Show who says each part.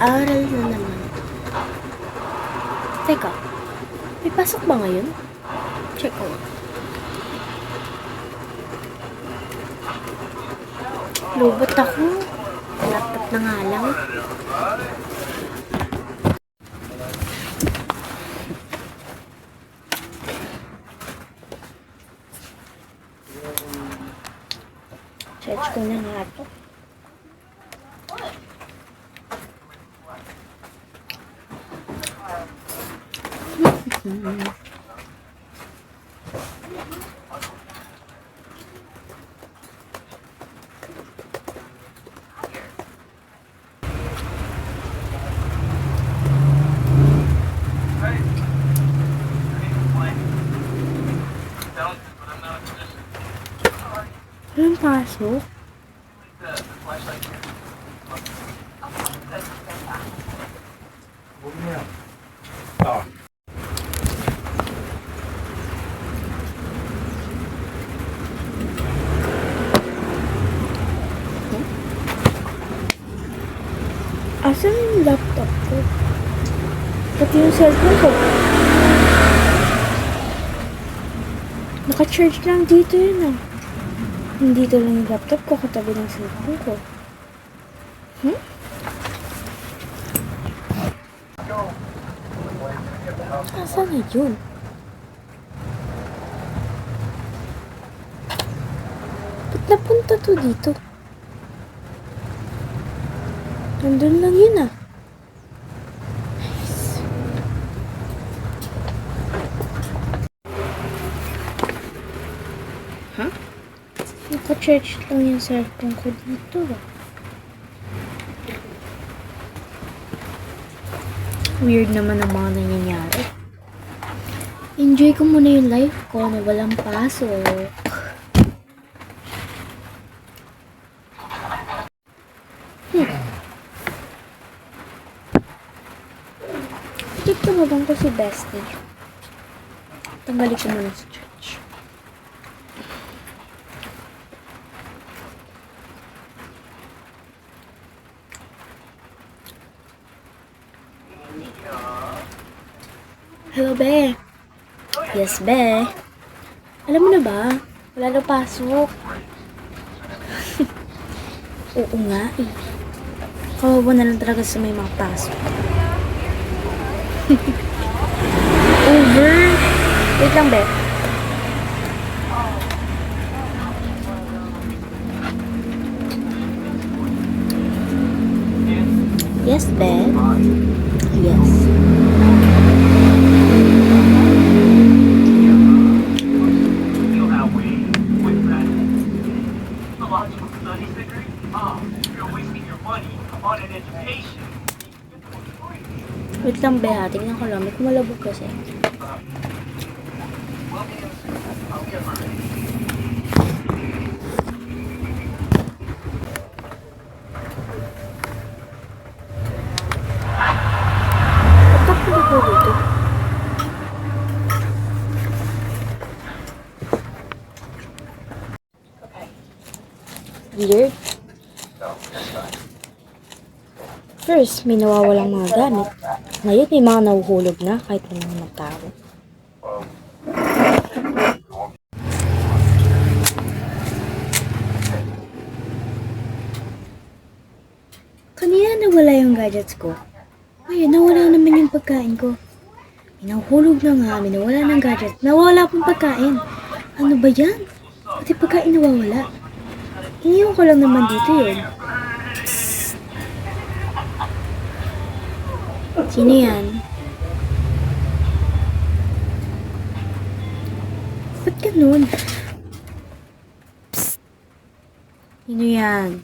Speaker 1: Aral na naman. Teka, may pasok ba ngayon? Check ko. Lubot ako. Laptop na nga lang. Search ko na nga ito. Anong pasok? Asan yung laptop ko? Pati yung cellphone ko. Naka-charge lang dito yun ah. Nandito lang yung laptop ko katabi ng cellphone ko. Asan na yun? Ba't napunta to dito? Nandun lang yun ah. Nice. Huh? Naka-charge lang yung cellphone ko dito ah. Weird naman ang mga nangyayari. Enjoy ko muna yung life ko na walang pasok. Ito mo ko si Bestie. Tanggalin ko muna sa church. Hello, Be. Yes, Be. Alam mo na ba? Wala na pasok. Oo nga eh. Kawawa na lang talaga sa may mga pasok. Over. Wait lang, Be. Yes, Be. Yes. Wait lang, Be, ha. Tingnan ko lang. May kumalabog kasi. Ba't ako dito dito? Weird. First, may nawawalang mga gamit. Ngayon, may mga nahuhulog na kahit walang magtao. Kanina nawala yung gadgets ko. Ngayon, nawala naman yung pagkain ko. May nahuhulog na nga, may nawala ng gadgets. Nawala pong pagkain. Ano ba yan? Pati pagkain nawawala. Iniwan ko lang naman dito yun. Sino yan? Ba't ganun? Psst. Sino yan?